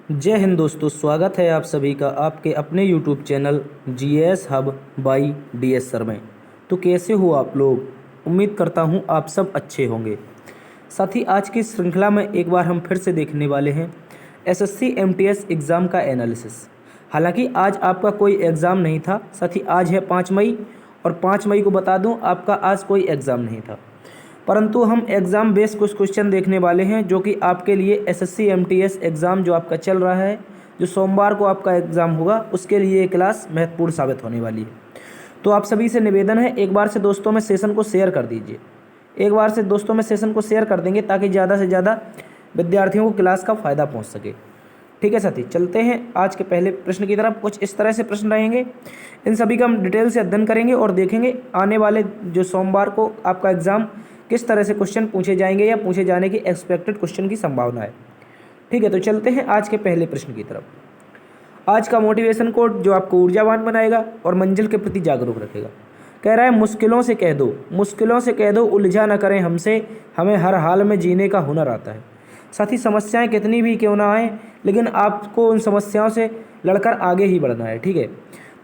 जय हिंद दोस्तों, स्वागत है आप सभी का आपके अपने YouTube channel GS hub by DS sir में। तो कैसे हो आप लोग? उम्मीद करता हूँ आप सब अच्छे होंगे। साथ ही आज की श्रृंखला में एक बार हम फिर से देखने वाले हैं एसएससी एमटीएस एग्ज़ाम का एनालिसिस। हालांकि आज आपका कोई एग्ज़ाम नहीं था, साथ ही आज है 5 मई और 5 मई को बता दूँ आपका आज कोई एग्ज़ाम नहीं था, परंतु हम एग्ज़ाम बेस्ड कुछ क्वेश्चन देखने वाले हैं जो कि आपके लिए एसएससी एमटीएस एग्ज़ाम जो आपका चल रहा है, जो सोमवार को आपका एग्ज़ाम होगा, उसके लिए ये क्लास महत्वपूर्ण साबित होने वाली है। तो आप सभी से निवेदन है, एक बार से दोस्तों में सेशन को शेयर कर दीजिए। एक बार से दोस्तों में सेशन को शेयर कर देंगे ताकि ज़्यादा से ज़्यादा विद्यार्थियों को क्लास का फ़ायदा पहुँच सके। ठीक है साथी, चलते हैं आज के पहले प्रश्न की तरफ। कुछ इस तरह से प्रश्न रहेंगे, इन सभी का हम डिटेल से अध्ययन करेंगे और देखेंगे आने वाले जो सोमवार को आपका एग्ज़ाम किस तरह से क्वेश्चन पूछे जाएंगे या पूछे जाने की एक्सपेक्टेड क्वेश्चन की संभावना है। ठीक है, तो चलते हैं आज के पहले प्रश्न की तरफ। आज का मोटिवेशन कोट जो आपको ऊर्जावान बनाएगा और मंजिल के प्रति जागरूक रखेगा। कह रहा है मुश्किलों से कह दो, मुश्किलों से कह दो, उलझा न करें हमसे, हमें हर हाल में जीने का हुनर आता है। साथ ही समस्याएं कितनी भी क्यों ना आए, लेकिन आपको उन समस्याओं से लड़कर आगे ही बढ़ना है। ठीक है,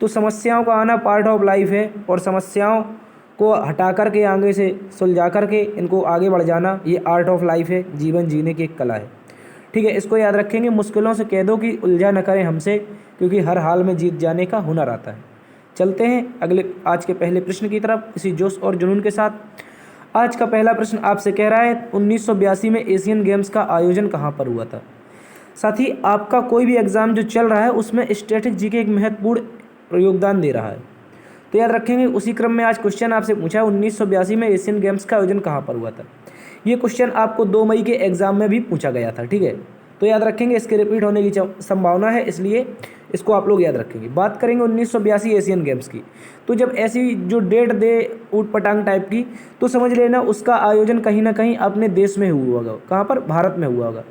तो समस्याओं का आना पार्ट ऑफ लाइफ है और समस्याओं को हटा कर के आगे से सुलझा कर के इनको आगे बढ़ जाना, ये आर्ट ऑफ लाइफ है, जीवन जीने की एक कला है। ठीक है, इसको याद रखेंगे। मुश्किलों से कह दो कि उलझा न करें हमसे, क्योंकि हर हाल में जीत जाने का हुनर आता है। चलते हैं अगले आज के पहले प्रश्न की तरफ इसी जोश और जुनून के साथ। आज का पहला प्रश्न आपसे कह रहा है 1982 में एशियन गेम्स का आयोजन कहाँ पर हुआ था। साथ ही आपका कोई भी एग्ज़ाम जो चल रहा है उसमें स्टैटिक जीके एक महत्वपूर्ण योगदान दे रहा है, तो याद रखेंगे। उसी क्रम में आज क्वेश्चन आपसे पूछा है 1982 में एशियन गेम्स का आयोजन कहाँ पर हुआ था। ये क्वेश्चन आपको 2 मई के एग्ज़ाम में भी पूछा गया था। ठीक है, तो याद रखेंगे, इसके रिपीट होने की संभावना है, इसलिए इसको आप लोग याद रखेंगे। बात करेंगे 1982 एशियन गेम्स की, तो जब ऐसी जो डेट दे ऊट पटांग टाइप की, तो समझ लेना उसका आयोजन कहीं ना कहीं अपने देश में हुआ होगा। कहाँ पर? भारत में हुआ होगा।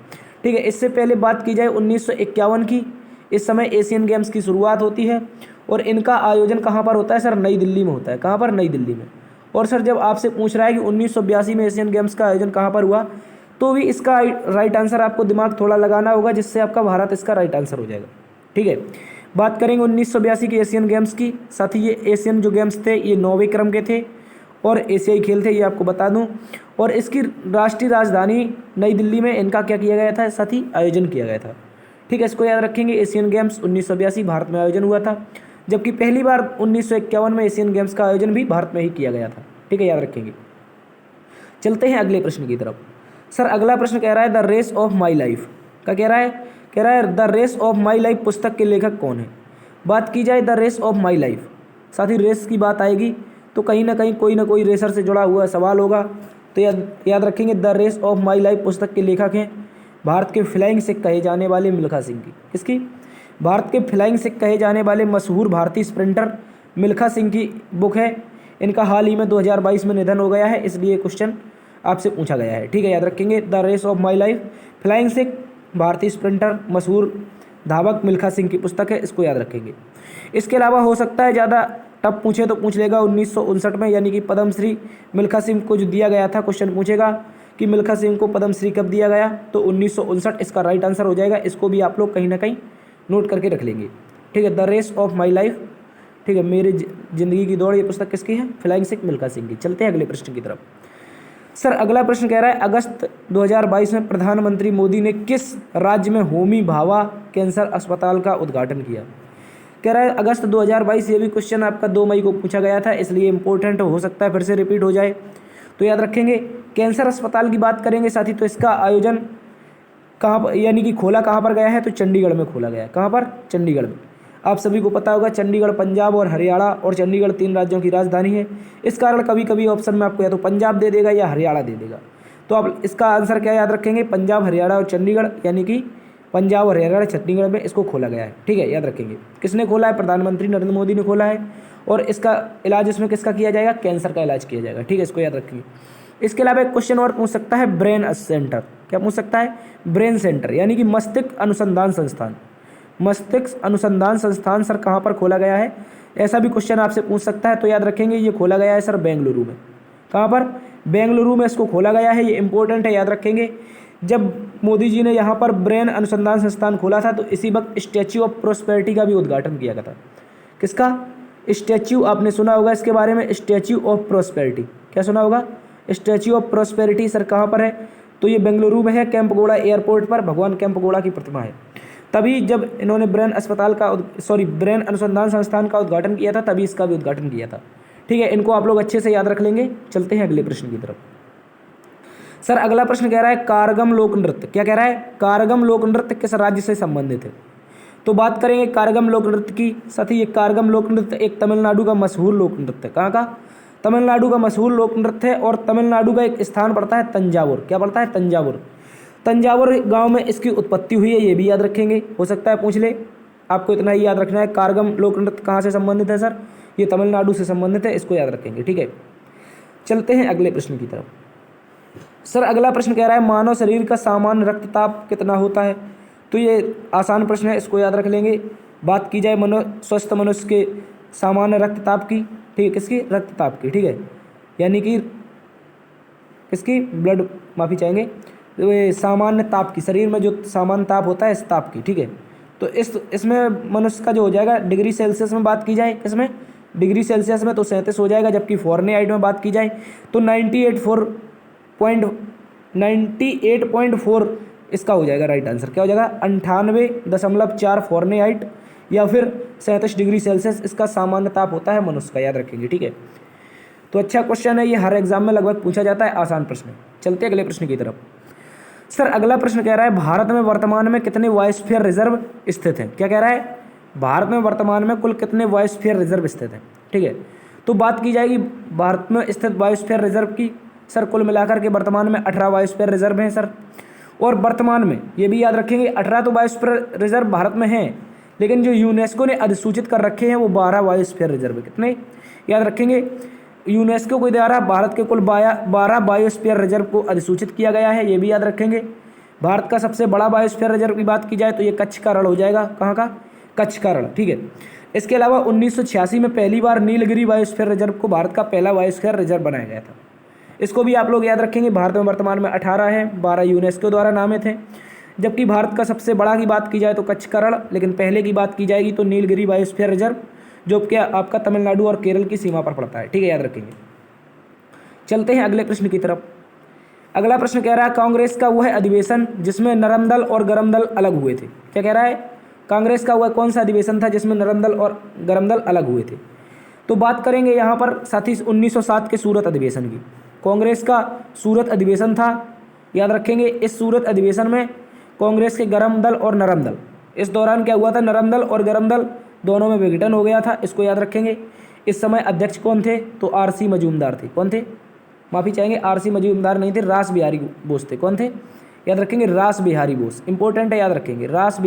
ठीक है, इससे पहले बात की जाए 1951 की, इस समय एशियन गेम्स की शुरुआत होती है और इनका आयोजन कहाँ पर होता है सर? नई दिल्ली में होता है। कहाँ पर? नई दिल्ली में। और सर जब आपसे पूछ रहा है कि 1982 में एशियन गेम्स का आयोजन कहाँ पर हुआ, तो भी इसका राइट आंसर आपको दिमाग थोड़ा लगाना होगा, जिससे आपका भारत इसका राइट आंसर हो जाएगा। ठीक है, बात करेंगे 1982 के एशियन गेम्स की। साथ ही ये एशियन जो गेम्स थे ये 9वें क्रम के थे और एशियाई खेल थे, ये आपको बता दूं। और इसकी राष्ट्रीय राजधानी नई दिल्ली में इनका क्या किया गया था? साथ ही आयोजन किया गया था। ठीक है, इसको याद रखेंगे। एशियन गेम्स 1982 भारत में आयोजन हुआ था, जबकि पहली बार 1951 में एशियन गेम्स का आयोजन भी भारत में ही किया गया था। ठीक है, याद रखेंगे। चलते हैं अगले प्रश्न की तरफ। सर अगला प्रश्न कह रहा है the race of my life का कह रहा है the race of my life पुस्तक के लेखक कौन है। बात की जाए the race of my life, साथ ही रेस की बात आएगी तो कहीं ना कहीं कोई ना कोई रेसर से जुड़ा हुआ सवाल होगा, तो याद रखेंगे the race of my life पुस्तक के लेखक हैं भारत के फ्लाइंग सिख कहे जाने वाले मिल्खा सिंह की। किसकी? भारत के फ्लाइंग सिख कहे जाने वाले मशहूर भारतीय स्प्रिंटर मिल्खा सिंह की बुक है। इनका हाल ही में 2022 में निधन हो गया है, इसलिए क्वेश्चन आपसे पूछा गया है। ठीक है, याद रखेंगे the race of my life, flying Sikh, भारतीय स्प्रिंटर, मशहूर धावक मिल्खा सिंह की पुस्तक है, इसको याद रखेंगे। इसके अलावा हो सकता है ज़्यादा टफ पूछे तो पूछ लेगा 1959 में, यानी कि पद्मश्री मिल्खा सिंह को जो दिया गया था, क्वेश्चन पूछेगा कि मिल्खा सिंह को पद्मश्री कब दिया गया, तो 1959 इसका राइट आंसर हो जाएगा। इसको भी आप लोग कहीं ना कहीं नोट करके रख लेंगे। ठीक है, the race of my life, ठीक है, मेरी ज़िंदगी की दौड़, ये पुस्तक किसकी है? फ्लाइंग सिख मिल्खा सिंह की। चलते हैं अगले प्रश्न की तरफ। सर अगला प्रश्न कह रहा है अगस्त 2022 में प्रधानमंत्री मोदी ने किस राज्य में होमी भाभा कैंसर अस्पताल का उद्घाटन किया। कह रहा है अगस्त 2022, ये भी क्वेश्चन आपका 2 मई को पूछा गया था, इसलिए इंपॉर्टेंट हो सकता है फिर से रिपीट हो जाए, तो याद रखेंगे। कैंसर अस्पताल की बात करेंगे साथी, तो इसका आयोजन कहाँ पर, यानी कि खोला कहाँ पर गया है, तो चंडीगढ़ में खोला गया है। कहाँ पर? चंडीगढ़ में। आप सभी को पता होगा चंडीगढ़ पंजाब और हरियाणा और चंडीगढ़ 3 राज्यों की राजधानी है। इस कारण कभी कभी ऑप्शन में आपको या तो पंजाब दे देगा या हरियाणा दे देगा, तो आप इसका आंसर क्या याद रखेंगे? पंजाब, हरियाणा और चंडीगढ़, यानी कि पंजाब, हरियाणा, छत्तीसगढ़ में इसको खोला गया है। ठीक है, याद रखेंगे। किसने खोला है? प्रधानमंत्री नरेंद्र मोदी ने खोला है। और इसका इलाज इसमें किसका किया जाएगा? कैंसर का इलाज किया जाएगा। ठीक है, इसको याद रखेंगे। इसके अलावा एक क्वेश्चन और पूछ सकता है ब्रेन सेंटर। क्या पूछ सकता है? ब्रेन सेंटर, यानी कि मस्तिष्क अनुसंधान संस्थान। मस्तिष्क अनुसंधान संस्थान सर कहाँ पर खोला गया है, ऐसा भी क्वेश्चन आपसे पूछ सकता है, तो याद रखेंगे ये खोला गया है सर बेंगलुरु में। कहाँ पर? बेंगलुरु में इसको खोला गया है, ये इंपॉर्टेंट है, याद रखेंगे। जब मोदी जी ने यहाँ पर ब्रेन अनुसंधान संस्थान खोला था तो इसी वक्त स्टैच्यू ऑफ प्रोस्पेरिटी का भी उद्घाटन किया गया था। किसका? स्टैच्यू, आपने सुना होगा इसके बारे में, स्टैच्यू ऑफ प्रोस्पेरिटी। क्या सुना होगा? स्टैच्यू ऑफ प्रोस्पेरिटी सर कहाँ पर है? तो ये बेंगलुरु में है, कैंपगोड़ा एयरपोर्ट पर भगवान कैंपगोड़ा की प्रतिमा है। तभी जब इन्होंने ब्रेन अनुसंधान संस्थान का उद्घाटन किया था तभी इसका भी उद्घाटन किया था। ठीक है, इनको आप लोग अच्छे से याद रख लेंगे। चलते हैं अगले प्रश्न की तरफ। सर अगला प्रश्न कह रहा है कारगम लोक नृत्य। क्या कह रहा है? कारगम लोक नृत्य किस राज्य से संबंधित है? तो बात करेंगे कारगम लोक नृत्य की। साथ ही ये कारगम लोक नृत्य एक तमिलनाडु का मशहूर लोक नृत्य है। कहाँ का? तमिलनाडु का मशहूर लोक नृत्य है और तमिलनाडु का एक स्थान पड़ता है तंजावुर। क्या पड़ता है? तंजावुर। तंजावुर गांव में इसकी उत्पत्ति हुई है, ये भी याद रखेंगे, हो सकता है पूछ ले। आपको इतना ही याद रखना है। कारगम लोक नृत्य कहाँ से संबंधित है सर? ये तमिलनाडु से संबंधित है, इसको याद रखेंगे। ठीक है, चलते हैं अगले प्रश्न की तरफ। सर अगला प्रश्न कह रहा है मानव शरीर का सामान्य रक्तचाप कितना होता है? तो ये आसान प्रश्न है, इसको याद रख लेंगे। बात की जाए स्वस्थ मनुष्य के सामान्य रक्तचाप की, ठीक है, किसकी? रक्तचाप की। ठीक है, यानी कि किसकी? ब्लड, माफ़ी चाहेंगे, तो ये सामान्य ताप की, शरीर में जो सामान्य ताप होता है इस ताप की। ठीक है, तो इसमें मनुष्य का जो हो जाएगा डिग्री सेल्सियस में बात की जाए, किसमें? डिग्री सेल्सियस में तो 37 हो जाएगा, जबकि फ़ारेनहाइट में बात की जाए तो 98.4 इसका हो जाएगा राइट आंसर। क्या हो जाएगा? 98.4 फ़ारेनहाइट या फिर 37 डिग्री सेल्सियस इसका सामान्य ताप होता है मनुष्य का, याद रखेंगे। ठीक है, तो अच्छा क्वेश्चन है ये, हर एग्जाम में लगभग पूछा जाता है, आसान प्रश्न है। चलते हैं अगले प्रश्न की तरफ। सर अगला प्रश्न कह रहा है भारत में वर्तमान में कितने बायोस्फीयर रिजर्व स्थित हैं? क्या कह रहा है? भारत में वर्तमान में कुल कितने बायोस्फीयर रिजर्व स्थित हैं? ठीक है, तो बात की जाएगी भारत में स्थित बायोस्फीयर रिजर्व की। सर कुल मिलाकर के वर्तमान में 18 बायोस्फीयर रिजर्व हैं सर। और वर्तमान में ये भी याद रखेंगे 18 तो बायोस्फीयर रिजर्व भारत में हैं, लेकिन जो यूनेस्को ने अधिसूचित कर रखे हैं वो 12 बायोस्फीयर रिजर्व है। कितने? याद रखेंगे, यूनेस्को के द्वारा भारत के कुल 12 बायोस्फीयर रिजर्व को अधिसूचित किया गया है, ये भी याद रखेंगे। भारत का सबसे बड़ा बायोस्फीयर रिजर्व की बात की जाए तो ये कच्छ का रण हो जाएगा। कहाँ का? कच्छ का रण। ठीक है, इसके अलावा 1986 में पहली बार नीलगिरी बायोस्फीयर रिजर्व को भारत का पहला बायोस्फीयर रिजर्व बनाया गया था। इसको भी आप लोग याद रखेंगे। भारत में वर्तमान में 18 है, 12 यूनेस्को द्वारा नामित हैं। जबकि भारत का सबसे बड़ा की बात की जाए तो कच्छ का रण, लेकिन पहले की बात की जाएगी तो नीलगिरी बायोस्फीयर रिजर्व, जो कि आपका तमिलनाडु और केरल की सीमा पर पड़ता है। ठीक है, याद रखेंगे। चलते हैं अगले प्रश्न की तरफ। अगला प्रश्न कह रहा है कांग्रेस का वह अधिवेशन जिसमें नरम दल और गरम दल अलग हुए थे। क्या कह रहा है? कांग्रेस का वह कौन सा अधिवेशन था जिसमें नरम दल और गरम दल अलग हुए थे? तो बात करेंगे यहाँ पर साथी 1907 के सूरत अधिवेशन की। कांग्रेस का सूरत अधिवेशन था, याद रखेंगे। इस सूरत अधिवेशन में कांग्रेस के गरम दल और नरम दल, इस दौरान क्या हुआ था? नरम दल और गरम दल दोनों में विघटन हो गया था, इसको याद रखेंगे। इस समय अध्यक्ष कौन थे? तो आरसी मजूमदार थे। कौन थे? माफ़ी चाहेंगे, आरसी मजूमदार नहीं थे, रास बिहारी बोस थे। कौन थे? याद रखेंगे, रास बिहारी बोस। इंपॉर्टेंट है, याद रखेंगे। रास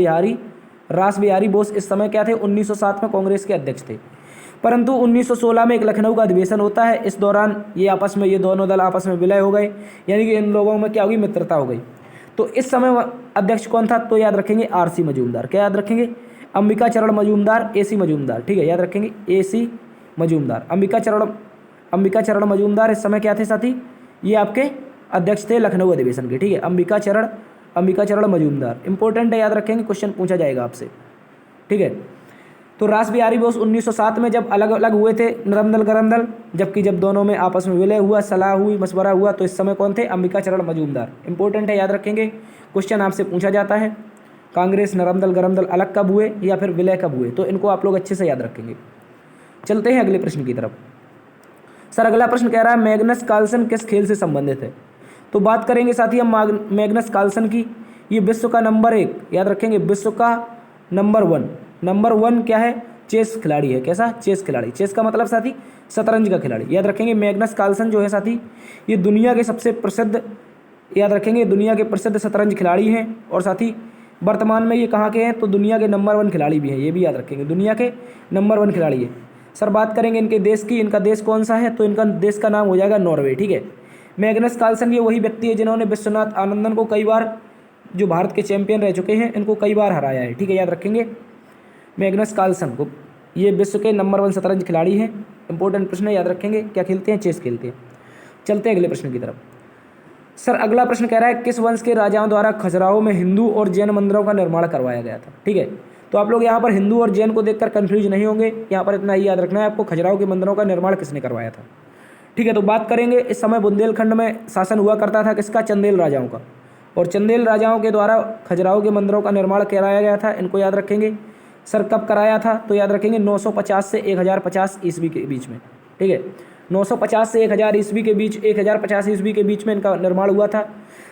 बिहारी बोस इस समय क्या थे? 1907 में कांग्रेस के अध्यक्ष थे। परंतु 1916 में एक लखनऊ का अधिवेशन होता है, इस दौरान ये दोनों दल आपस में विलय हो गए, यानी कि इन लोगों में क्या होगी? मित्रता हो गई। तो इस समय अध्यक्ष कौन था? तो याद रखेंगे आरसी मजूमदार। क्या याद रखेंगे? अंबिका चरण मजूमदार, एसी मजूमदार। ठीक है, याद रखेंगे एसी मजूमदार। अंबिका चरण मजूमदार इस समय क्या थे साथी? ये आपके अध्यक्ष थे लखनऊ अधिवेशन के। ठीक है, अंबिका चरण मजूमदार। इंपॉर्टेंट है, याद रखेंगे, क्वेश्चन पूछा जाएगा आपसे। ठीक है, तो रास बिहारी बोस 1907 में जब अलग अलग हुए थे नरम दल गरम दल, जब दोनों में आपस में विलय हुआ, सलाह हुई, मशवरा हुआ, तो इस समय कौन थे? अंबिका चरण मजूमदार। इंपॉर्टेंट है, याद रखेंगे, क्वेश्चन आपसे पूछा जाता है। कांग्रेस नरम दल गरम दल अलग कब हुए या फिर विलय कब हुए, तो इनको आप लोग अच्छे से याद रखेंगे। चलते हैं अगले प्रश्न की तरफ। सर अगला प्रश्न कह रहा है मैग्नस कार्लसन किस खेल से संबंधित है? तो बात करेंगे साथी हम मैग्नस कार्लसन की। ये विश्व का नंबर 1, याद रखेंगे, विश्व का नंबर 1 क्या है? चेस खिलाड़ी है। कैसा? चेस खिलाड़ी। चेस का मतलब साथी शतरंज का खिलाड़ी। याद रखेंगे मैग्नस कार्लसन जो है साथी, ये दुनिया के सबसे प्रसिद्ध, याद रखेंगे, दुनिया के प्रसिद्ध शतरंज खिलाड़ी हैं। और साथी वर्तमान में ये कहाँ के हैं? तो दुनिया के नंबर 1 खिलाड़ी भी हैं, ये भी याद रखेंगे, दुनिया के नंबर 1 खिलाड़ी है। सर बात करेंगे इनके देश की, इनका देश कौन सा है? तो इनका देश का नाम हो जाएगा नॉर्वे। ठीक है, मैग्नस कार्लसन ये वही व्यक्ति है जिन्होंने विश्वनाथ आनंदन को कई बार, जो भारत के चैंपियन रह चुके हैं, इनको कई बार हराया है। ठीक है, याद रखेंगे मैग्नस कार्लसन को। ये विश्व के नंबर 1 शतरंज खिलाड़ी हैं। इंपॉर्टेंट प्रश्न है, याद रखेंगे। क्या खेलते हैं? चेस खेलते हैं। चलते हैं अगले प्रश्न की तरफ। सर अगला प्रश्न कह रहा है किस वंश के राजाओं द्वारा खजुराहो में हिंदू और जैन मंदिरों का निर्माण करवाया गया था। ठीक है, तो आप लोग यहाँ पर हिंदू और जैन को देखकर कंफ्यूज नहीं होंगे, यहाँ पर इतना ही याद रखना है आपको, खजुराहो के मंदिरों का निर्माण किसने करवाया था। ठीक है, तो बात करेंगे इस समय बुंदेलखंड में शासन हुआ करता था किसका, चंदेल राजाओं का, और चंदेल राजाओं के द्वारा खजुराहो के मंदिरों का निर्माण कराया गया था। इनको याद रखेंगे। सर कब कराया था, तो याद रखेंगे 950 से 1050 ईस्वी के बीच में। ठीक है, 950 से 1000 ईस्वी के बीच, 1050 ईस्वी के बीच में इनका निर्माण हुआ था।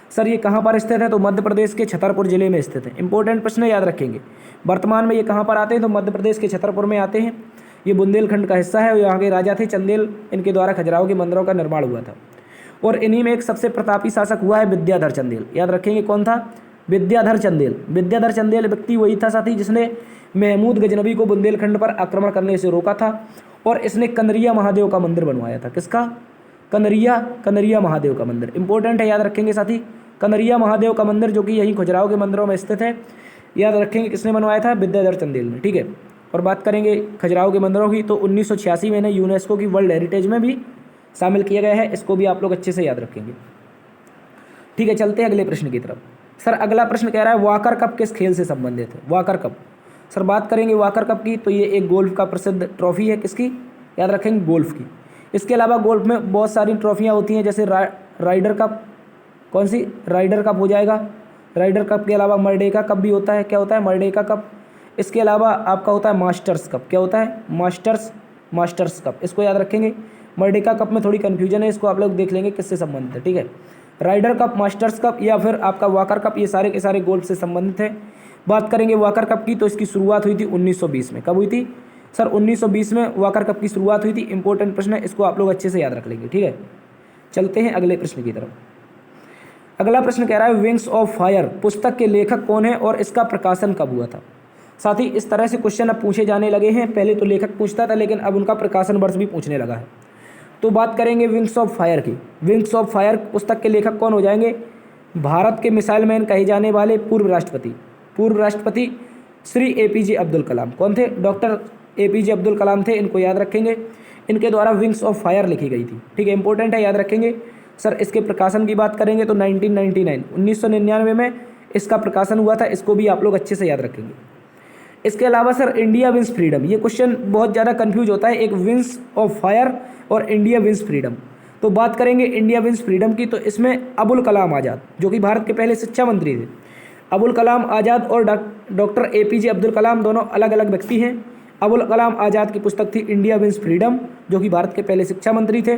सर ये कहाँ पर स्थित है, तो मध्य प्रदेश के छतरपुर जिले में स्थित है। इंपॉर्टेंट प्रश्न याद रखेंगे। वर्तमान में ये कहाँ पर आते हैं, तो मध्य प्रदेश के छतरपुर में आते हैं। ये बुंदेलखंड का हिस्सा है और यहाँ के राजा थे चंदेल, इनके द्वारा खजुराहो के मंदिरों का निर्माण हुआ था। और इन्हीं में एक सबसे प्रतापी शासक हुआ है विद्याधर चंदेल। याद रखेंगे कौन था, विद्याधर चंदेल। विद्याधर चंदेल व्यक्ति वही था साथी जिसने महमूद गजनबी को बुंदेलखंड पर आक्रमण करने से रोका था, और इसने कनरिया महादेव का मंदिर बनवाया था। किसका, कनरिया महादेव का मंदिर। इंपॉर्टेंट है, याद रखेंगे साथी, कनरिया महादेव का मंदिर जो कि यहीं खजुराहो के मंदिरों में स्थित है। याद रखेंगे किसने बनवाया था, विद्याधर चंदेल ने। ठीक है, और बात करेंगे खजुराहो के मंदिरों की, तो 1986 में इन्हें यूनेस्को की वर्ल्ड हेरिटेज में भी शामिल किया गया है। इसको भी आप लोग अच्छे से याद रखेंगे। ठीक है, चलते हैं अगले प्रश्न की तरफ। सर अगला प्रश्न कह रहा है वाकर कप किस खेल से संबंधित है। वाकर कप, सर बात करेंगे वाकर कप की, तो ये एक गोल्फ का प्रसिद्ध ट्रॉफी है। किसकी, याद रखेंगे गोल्फ की। इसके अलावा गोल्फ में बहुत सारी ट्रॉफियाँ होती हैं, जैसे राइडर कप, कौन सी, राइडर कप हो जाएगा। राइडर कप के अलावा मर्डेका कप भी होता है। क्या होता है, मर्डेका कप। इसके अलावा आपका होता है मास्टर्स कप। क्या होता है, मास्टर्स कप। इसको याद रखेंगे। मर्डेका कप में थोड़ी कन्फ्यूजन है, इसको आप लोग देख लेंगे किससे संबंधित है। ठीक है, राइडर कप, मास्टर्स कप या फिर आपका वाकर कप, ये सारे के सारे गोल्फ से संबंधित है। बात करेंगे वाकर कप की, तो इसकी शुरुआत हुई थी 1920 में। कब हुई थी सर, 1920 में वाकर कप की शुरुआत हुई थी। इंपॉर्टेंट प्रश्न है, इसको आप लोग अच्छे से याद रख लेंगे। ठीक है, चलते हैं अगले प्रश्न की तरफ। अगला प्रश्न कह रहा है विंग्स ऑफ फायर पुस्तक के लेखक कौन है और इसका प्रकाशन कब हुआ था। साथ ही इस तरह से क्वेश्चन अब पूछे जाने लगे हैं। पहले तो लेखक पूछता था, लेकिन अब उनका प्रकाशन वर्ष भी पूछने लगा है। तो बात करेंगे विंग्स ऑफ फायर की। विंग्स ऑफ फायर पुस्तक के लेखक कौन हो जाएंगे, भारत के मिसाइल मैन कहे जाने वाले पूर्व राष्ट्रपति श्री APJ अब्दुल कलाम। कौन थे, डॉक्टर APJ अब्दुल कलाम थे। इनको याद रखेंगे। इनके द्वारा विंग्स ऑफ फायर लिखी गई थी। ठीक है, इंपॉर्टेंट है, याद रखेंगे। सर इसके प्रकाशन की बात करेंगे तो 1999 में इसका प्रकाशन हुआ था। इसको भी आप लोग अच्छे से याद रखेंगे। इसके अलावा सर इंडिया विंस फ्रीडम, ये क्वेश्चन बहुत ज़्यादा कंफ्यूज होता है, एक विंग्स ऑफ फायर और इंडिया विंस फ्रीडम। तो बात करेंगे इंडिया विंस फ्रीडम की, तो इसमें अबुल कलाम आज़ाद जो कि भारत के पहले शिक्षा मंत्री थे, अबुल कलाम आज़ाद और डॉक्टर APJ अब्दुल कलाम दोनों अलग अलग व्यक्ति हैं। अबुल कलाम आज़ाद की पुस्तक थी इंडिया विंस फ्रीडम जो कि भारत के पहले शिक्षा मंत्री थे,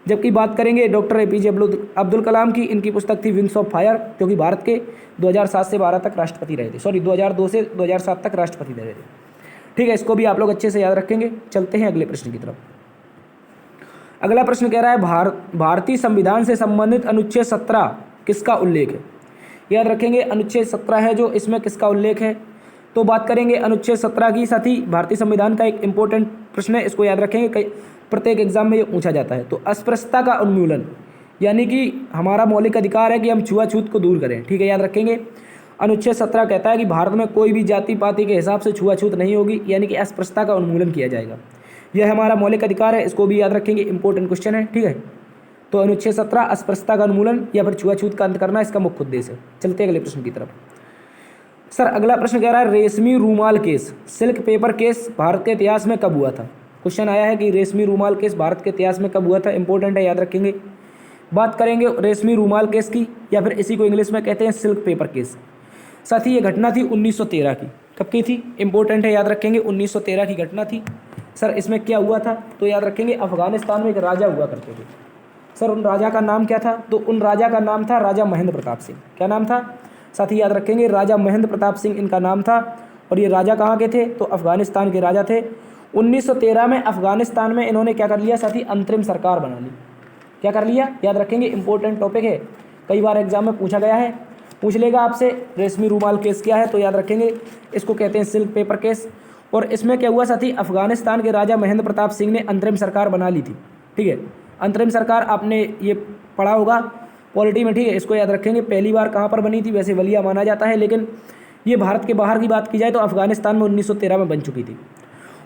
जबकि बात करेंगे डॉक्टर APJ अब्दुल कलाम की, इनकी पुस्तक थी विंग्स ऑफ फायर जो कि भारत के 2007 से 12 तक राष्ट्रपति रहे थे, 2002 से 2007 तक राष्ट्रपति रहे थे। ठीक है, इसको भी आप लोग अच्छे से याद रखेंगे। चलते हैं अगले प्रश्न की तरफ। अगला प्रश्न कह रहा है भारतीय संविधान से संबंधित अनुच्छेद 17 किसका उल्लेख है। याद रखेंगे अनुच्छेद 17 है जो, इसमें किसका उल्लेख है। तो बात करेंगे अनुच्छेद 17 की। साथ ही भारतीय संविधान का एक इंपॉर्टेंट प्रश्न है, इसको याद रखेंगे, कई प्रत्येक एग्जाम में ये पूछा जाता है। तो अस्पृश्यता का उन्मूलन, यानी कि हमारा मौलिक अधिकार है कि हम छुआछूत को दूर करें। ठीक है, याद रखेंगे। अनुच्छेद 17 कहता है कि भारत में कोई भी जाति पाति के हिसाब से छुआछूत नहीं होगी, यानी कि अस्पृश्यता का उन्मूलन किया जाएगा। यह हमारा मौलिक अधिकार है, इसको भी याद रखेंगे, इंपॉर्टेंट क्वेश्चन है। ठीक है, तो अनुच्छेद 17 अस्पृश्यता का उन्मूलन या फिर छुआछूत का अंत करना, इसका मुख्य उद्देश्य है। चलते हैं अगले प्रश्न की तरफ। सर अगला प्रश्न कह रहा है रेशमी रूमाल case, silk paper case Bharat के इतिहास में कब हुआ था। क्वेश्चन आया है कि रेशमी रूमाल केस भारत के इतिहास में कब हुआ था। इंपॉर्टेंट है, याद रखेंगे। बात करेंगे रेशमी रूमाल केस की, या फिर इसी को इंग्लिश में कहते हैं सिल्क पेपर केस। साथ ही ये घटना थी 1913 की। कब की थी, इंपॉर्टेंट है, याद रखेंगे। 1913 की घटना थी। सर इसमें क्या हुआ था, तो याद रखेंगे अफगानिस्तान में एक राजा हुआ करते थे। सर उन राजा का नाम क्या था, तो उन राजा का नाम था राजा महेंद्र प्रताप सिंह। क्या नाम था, साथ ही याद रखेंगे राजा महेंद्र प्रताप सिंह इनका नाम था। और ये राजा कहाँ के थे, तो अफगानिस्तान के राजा थे। 1913 में अफगानिस्तान में इन्होंने क्या कर लिया, साथ ही अंतरिम सरकार बना ली। क्या कर लिया, याद रखेंगे, इंपॉर्टेंट टॉपिक है, कई बार एग्जाम में पूछा गया है, पूछ लेगा आपसे। रेशमी रूमाल केस क्या है, तो याद रखेंगे इसको कहते हैं सिल्क पेपर केस। और इसमें क्या हुआ साथी, अफगानिस्तान के राजा महेंद्र प्रताप सिंह ने अंतरिम सरकार बना ली थी। ठीक है, अंतरिम सरकार आपने ये पढ़ा होगा पॉलिटी में। ठीक है, इसको याद रखेंगे। पहली बार कहाँ पर बनी थी, वैसे बलिया माना जाता है, लेकिन ये भारत के बाहर की बात की जाए तो अफगानिस्तान में 1913 में बन चुकी थी।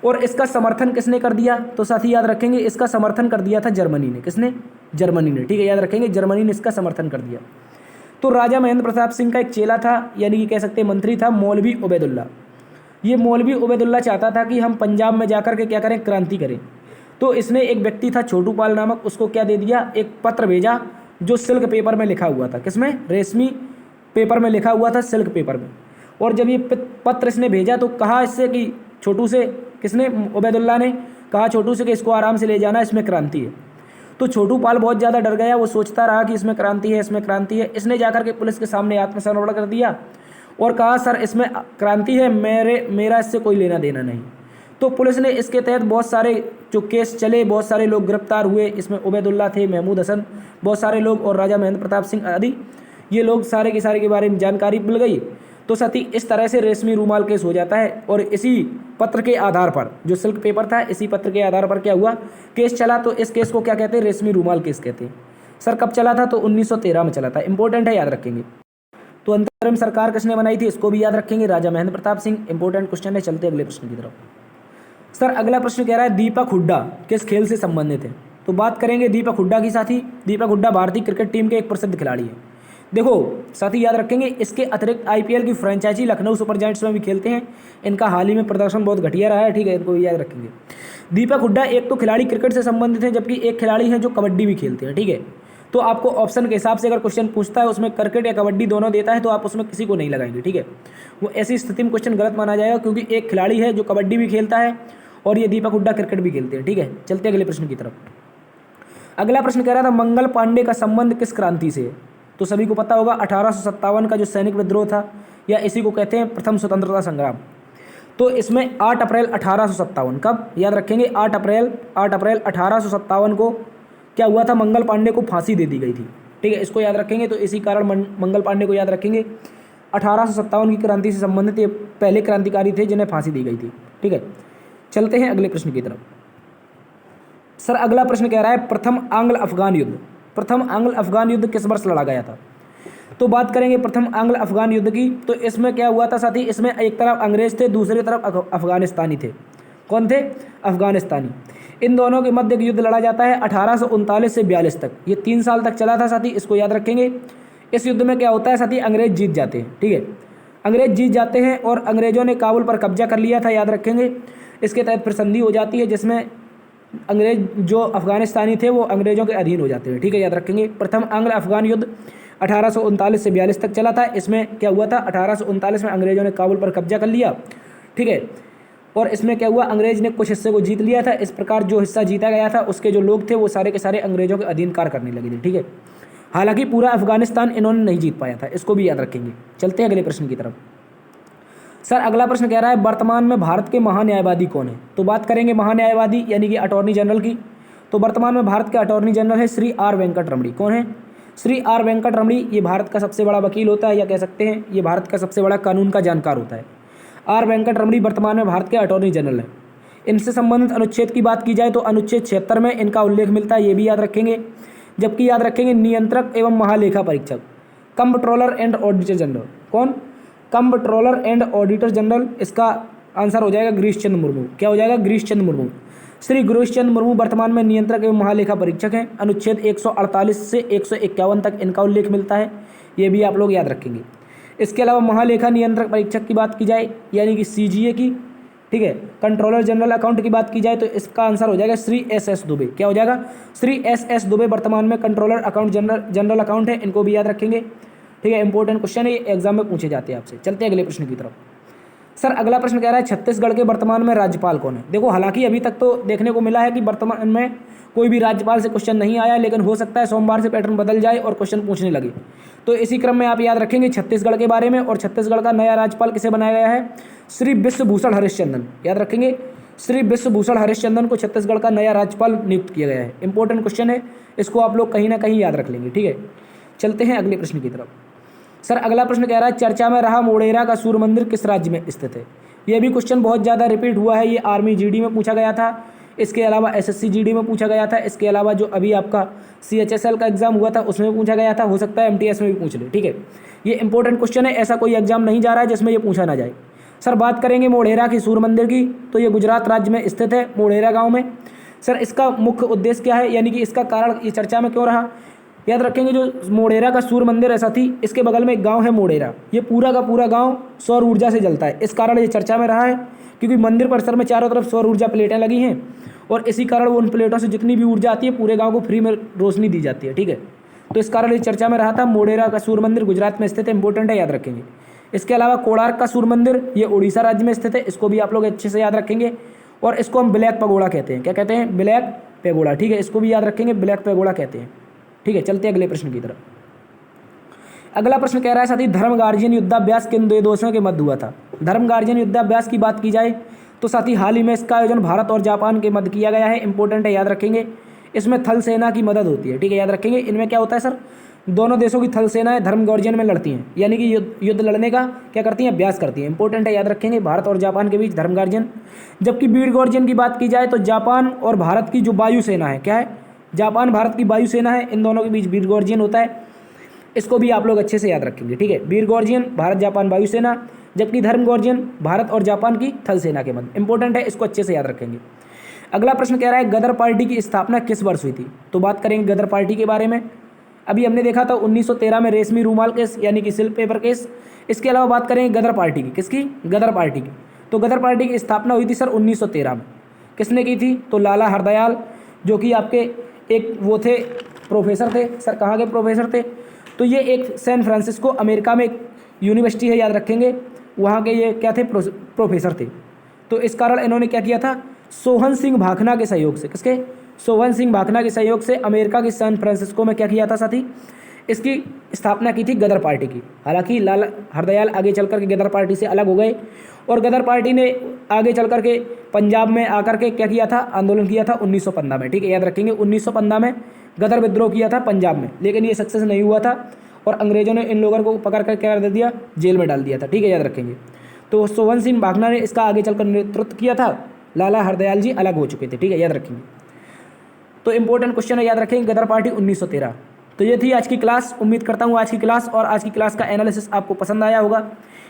और इसका समर्थन किसने कर दिया, तो साथी याद रखेंगे इसका समर्थन कर दिया था जर्मनी ने। किसने, जर्मनी ने, ठीक है, याद रखेंगे, जर्मनी ने इसका समर्थन कर दिया। तो राजा महेंद्र प्रताप सिंह का एक चेला था, यानी कि कह सकते हैं मंत्री था, मौलवी उबैदुल्ला। ये मौलवी उबैदुल्ला चाहता था कि हम पंजाब में जाकर के क्या करें, क्रांति करें। तो इसने एक व्यक्ति था छोटू पाल नामक, उसको क्या दे दिया, एक पत्र भेजा जो सिल्क पेपर में लिखा हुआ था। किसमें? रेशमी पेपर में लिखा हुआ था, सिल्क पेपर में। और जब ये पत्र इसने भेजा तो कहा इससे कि छोटू से, किसने? उबैदुल्ला ने कहा छोटू से कि इसको आराम से ले जाना, इसमें क्रांति है। तो छोटू पाल बहुत ज़्यादा डर गया, वो सोचता रहा कि इसमें क्रांति है, इसमें क्रांति है। इसने जाकर के पुलिस के सामने आत्मसमर्पण कर दिया और कहा सर इसमें क्रांति है, मेरा इससे कोई लेना देना नहीं। तो पुलिस ने इसके तहत बहुत सारे जो केस चले, बहुत सारे लोग गिरफ्तार हुए। इसमें उबैदुल्ला थे, महमूद हसन, बहुत सारे लोग, और राजा महेंद्र प्रताप सिंह आदि, ये लोग सारे के सारे के बारे में जानकारी मिल गई। तो साथी इस तरह से रेशमी रूमाल केस हो जाता है। और इसी पत्र के आधार पर, जो सिल्क पेपर था, इसी पत्र के आधार पर क्या हुआ, केस चला। तो इस केस को क्या कहते हैं? रेशमी रूमाल केस कहते हैं। सर कब चला था? तो 1913 में चला था। इंपॉर्टेंट है, याद रखेंगे। तो अंतरिम सरकार किसने बनाई थी? इसको भी याद रखेंगे, राजा महेंद्र प्रताप सिंह। इंपॉर्टेंट क्वेश्चन है। चलते अगले प्रश्न की तरफ। सर अगला प्रश्न कह रहा है दीपक हुड्डा किस खेल से संबंधित है? तो बात करेंगे दीपक हुड्डा की। साथी दीपक हुड्डा भारतीय क्रिकेट टीम के एक प्रसिद्ध खिलाड़ी है। देखो साथी याद रखेंगे, इसके अतिरिक्त आईपीएल की फ्रेंचाइजी लखनऊ सुपर जायंट्स में भी खेलते हैं। इनका हाल ही में प्रदर्शन बहुत घटिया रहा है, ठीक है, इनको याद रखेंगे। दीपक हुड्डा एक तो खिलाड़ी क्रिकेट से संबंधित है, जबकि एक खिलाड़ी है जो कबड्डी भी खेलते हैं, ठीक है। तो आपको ऑप्शन के हिसाब से अगर क्वेश्चन पूछता है उसमें क्रिकेट या कबड्डी दोनों देता है तो आप उसमें किसी को नहीं लगाएंगे, ठीक है। वो ऐसी स्थिति में क्वेश्चन गलत माना जाएगा, क्योंकि एक खिलाड़ी है जो कबड्डी भी खेलता है और ये दीपक हुड्डा क्रिकेट भी खेलते हैं, ठीक है। चलते अगले प्रश्न की तरफ। अगला प्रश्न कह रहा था मंगल पांडे का संबंध किस क्रांति से? तो सभी को पता होगा 1857 का जो सैनिक विद्रोह था, या इसी को कहते हैं प्रथम स्वतंत्रता संग्राम। तो इसमें 8 अप्रैल 1857, कब याद रखेंगे, 8 अप्रैल 1857 को क्या हुआ था, मंगल पांडे को फांसी दे दी गई थी, ठीक है, इसको याद रखेंगे। तो इसी कारण मंगल पांडे को याद रखेंगे। 1857 की क्रांति से संबंधित ये पहले क्रांतिकारी थे जिन्हें फांसी दी गई थी, ठीक है। चलते हैं अगले प्रश्न की तरफ। सर अगला प्रश्न कह रहा है प्रथम आंग्ल अफगान युद्ध। प्रथम आंग्ल अफगान युद्ध किस वर्ष लड़ा गया था? तो बात करेंगे प्रथम आंग्ल अफगान युद्ध की। तो इसमें क्या हुआ था साथी, इसमें एक तरफ अंग्रेज थे, दूसरी तरफ अफगानिस्तानी थे। कौन थे? अफगानिस्तानी। इन दोनों के मध्य युद्ध लड़ा जाता है 1839 से 42 तक। ये 3 साल तक चला था साथी, इसको याद रखेंगे। इस युद्ध में क्या होता है साथी, अंग्रेज जीत जाते हैं, ठीक है, अंग्रेज जीत जाते हैं और अंग्रेजों ने काबुल पर कब्जा कर लिया था, याद रखेंगे। इसके तहत फिर संधि हो जाती है जिसमें अंग्रेज जो अफगानिस्तानी थे वो अंग्रेजों के अधीन हो जाते हैं, ठीक है, याद रखेंगे। प्रथम आंग्ल अफगान युद्ध 1839 से 42 तक चला था। इसमें क्या हुआ था, 1839 में अंग्रेजों ने काबुल पर कब्जा कर लिया, ठीक है। और इसमें क्या हुआ, अंग्रेज ने कुछ हिस्से को जीत लिया था। इस प्रकार जो हिस्सा जीता गया था उसके जो लोग थे वो सारे के सारे अंग्रेजों के अधीन कार्य करने लगे थे, ठीक है। हालांकि पूरा अफगानिस्तान इन्होंने नहीं जीत पाया था, इसको भी याद रखेंगे। चलते हैं अगले प्रश्न की तरफ। सर अगला प्रश्न कह रहा है वर्तमान में भारत के महान्यायवादी कौन है? तो बात करेंगे महान्यायवादी यानी कि अटॉर्नी जनरल की। तो वर्तमान में भारत के अटॉर्नी जनरल है श्री आर वेंकट रमणी। कौन है? श्री आर वेंकट रमणी। ये भारत का सबसे बड़ा वकील होता है, या कह सकते हैं ये भारत का सबसे बड़ा कानून का जानकार होता है। आर वेंकट रमणी वर्तमान में भारत के अटॉर्नी जनरल हैं। इनसे संबंधित अनुच्छेद की बात की जाए तो अनुच्छेद 76 में इनका उल्लेख मिलता है, ये भी याद रखेंगे। जबकि याद रखेंगे नियंत्रक एवं महालेखा परीक्षक, कंप्ट्रोलर एंड ऑडिटर जनरल। कौन? Comptroller and auditor general. इसका आंसर हो जाएगा गिरीश चंद्र मुर्मू। क्या हो जाएगा? गिरीश चंद्र मुर्मू। श्री गिरीश चंद्र मुर्मू वर्तमान में नियंत्रक एवं महालेखा परीक्षक हैं। अनुच्छेद 148 से 151 तक इनका उल्लेख मिलता है, ये भी आप लोग याद रखेंगे। इसके अलावा महालेखा नियंत्रक परीक्षक की बात की जाए यानी कि CGA की, ठीक है, कंट्रोलर जनरल अकाउंट की बात की जाए तो इसका आंसर हो जाएगा श्री SS दुबे। क्या हो जाएगा? श्री SS दुबे वर्तमान में कंट्रोलर अकाउंट जनरल अकाउंट है, इनको भी याद रखेंगे, ठीक है। इंपॉर्टेंट क्वेश्चन है, ये एग्जाम में पूछे जाते हैं आपसे। चलते हैं अगले प्रश्न की तरफ। सर अगला प्रश्न कह रहा है छत्तीसगढ़ के वर्तमान में राज्यपाल कौन है? देखो हालांकि अभी तक तो देखने को मिला है कि वर्तमान में कोई भी राज्यपाल से क्वेश्चन नहीं आया, लेकिन हो सकता है सोमवार से पैटर्न बदल जाए और क्वेश्चन पूछने लगे। तो इसी क्रम में आप याद रखेंगे छत्तीसगढ़ के बारे में। और छत्तीसगढ़ का नया राज्यपाल किसे बनाया गया है? श्री विश्वभूषण हरिश्चंद्रन। याद रखेंगे, श्री विश्वभूषण हरिश्चंद्रन को छत्तीसगढ़ का नया राज्यपाल नियुक्त किया गया है। इंपॉर्टेंट क्वेश्चन है, इसको आप लोग कहीं ना कहीं याद रख लेंगे, ठीक है। चलते हैं अगले प्रश्न की तरफ। सर अगला प्रश्न कह रहा है चर्चा में रहा मोढेरा का सूर्य मंदिर किस राज्य में स्थित है? यह भी क्वेश्चन बहुत ज़्यादा रिपीट हुआ है। ये आर्मी GD में पूछा गया था, इसके अलावा SSC GD में पूछा गया था, इसके अलावा जो अभी आपका CHSL का एग्जाम हुआ था उसमें पूछा गया था, हो सकता है MTS में भी पूछ ले, ठीक है। ये इंपॉर्टेंट क्वेश्चन है, ऐसा कोई एग्जाम नहीं जा रहा है जिसमें ये पूछा ना जाए। सर बात करेंगे मोढेरा की सूर्य मंदिर की, तो ये गुजरात राज्य में स्थित है, मोढेरा गाँव में। सर इसका मुख्य उद्देश्य क्या है, यानी कि इसका कारण ये चर्चा में क्यों रहा। याद रखेंगे जो मोढेरा का सूर्य मंदिर ऐसा थी, इसके बगल में एक गांव है मोढेरा, ये पूरा का पूरा गांव सौर ऊर्जा से जलता है। इस कारण ये चर्चा में रहा है, क्योंकि मंदिर परिसर में चारों तरफ सौर ऊर्जा प्लेटें लगी हैं और इसी कारण वो उन प्लेटों से जितनी भी ऊर्जा आती है पूरे गाँव को फ्री में रोशनी दी जाती है। ठीक है, तो इस कारण ये चर्चा में रहा था। मोढेरा का सूर्य मंदिर गुजरात में स्थित है, इंपॉर्टेंट है, याद रखेंगे। इसके अलावा कोणार्क का सूर्य मंदिर ये उड़ीसा राज्य में स्थित है, इसको भी आप लोग अच्छे से याद रखेंगे। और इसको हम ब्लैक पगोड़ा कहते हैं। क्या कहते हैं? Black pagoda. ठीक है, इसको भी याद रखेंगे, ब्लैक पैगोडा कहते हैं। ठीक है, चलते हैं अगले प्रश्न की तरफ। अगला प्रश्न कह रहा है साथी, धर्म गार्जियन युद्धाभ्यास किन दो देशों के मध्य हुआ था। धर्म गार्जियन युद्धाभ्यास की बात की जाए तो साथी हाल ही में इसका आयोजन भारत और जापान के मध्य किया गया है, इंपॉर्टेंट है, याद रखेंगे। इसमें थल सेना की मदद होती है। ठीक है, याद रखेंगे। इनमें क्या होता है सर, दोनों देशों की थल सेनाएं धर्म गार्जियन में लड़ती हैं, यानी कि युद्ध लड़ने का क्या करती हैं, अभ्यास करती हैं। इंपॉर्टेंट है, याद रखेंगे, भारत और जापान के बीच धर्म गार्जियन। जबकि वीर गार्जियन की बात की जाए तो जापान और भारत की जो वायुसेना है, क्या है, जापान भारत की वायुसेना है, इन दोनों के बीच वीर गार्जियन होता है। इसको भी आप लोग अच्छे से याद रखेंगे। ठीक है, वीर गार्जियन भारत जापान वायुसेना, जबकि धर्म गार्जियन भारत और जापान की थल सेना के मध्य। इंपॉर्टेंट है, इसको अच्छे से याद रखेंगे। अगला प्रश्न कह रहा है गदर पार्टी की स्थापना किस वर्ष हुई थी। तो बात करेंगे गदर पार्टी के बारे में। अभी हमने देखा था 1913 में रेशमी रूमाल केस, यानी कि सिल्क पेपर केस। इसके अलावा बात करेंगे गदर पार्टी की, किसकी, गदर पार्टी की। तो गदर पार्टी की स्थापना हुई थी सर 1913 में। किसने की थी, तो लाला हरदयाल, जो कि आपके एक वो थे, प्रोफेसर थे सर। कहाँ के प्रोफेसर थे, तो ये एक सैन फ्रांसिस्को अमेरिका में एक यूनिवर्सिटी है, याद रखेंगे, वहाँ के ये क्या थे, प्रोफेसर थे। तो इस कारण इन्होंने क्या किया था, सोहन सिंह भाखना के सहयोग से, किसके, सोहन सिंह भाखना के सहयोग से अमेरिका के सैन फ्रांसिस्को में क्या किया था साथी, इसकी स्थापना की थी गदर पार्टी की। हालांकि लाला हरदयाल आगे चल कर के गदर पार्टी से अलग हो गए और गदर पार्टी ने आगे चल कर के पंजाब में आकर के क्या किया था, आंदोलन किया था 1915 में। ठीक है, याद रखेंगे, 1915 में गदर विद्रोह किया था पंजाब में, लेकिन ये सक्सेस नहीं हुआ था और अंग्रेजों ने इन लोगों को पकड़ कर क्या कर दिया, जेल में डाल दिया था। ठीक है, याद रखेंगे। तो सोहन सिंह भाखना ने इसका आगे चलकर नेतृत्व किया था, लाला हरदयाल जी अलग हो चुके थे। ठीक है, याद रखेंगे। तो इंपॉर्टेंट क्वेश्चन है, याद रखेंगे, गदर पार्टी 1913। तो ये थी आज की क्लास। उम्मीद करता हूँ आज की क्लास और आज की क्लास का एनालिसिस आपको पसंद आया होगा।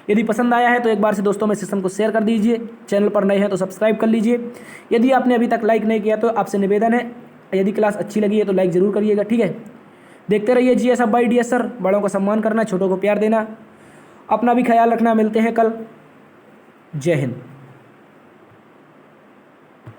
यदि पसंद आया है तो एक बार से दोस्तों में सिस्टम को शेयर कर दीजिए। चैनल पर नए हैं तो सब्सक्राइब कर लीजिए। यदि आपने अभी तक लाइक नहीं किया तो आपसे निवेदन है, यदि क्लास अच्छी लगी है तो लाइक ज़रूर करिएगा। ठीक है, देखते रहिए GS hub by DS sir. बड़ों का सम्मान करना, छोटों को प्यार देना, अपना भी ख्याल रखना। मिलते हैं कल। जय हिंद।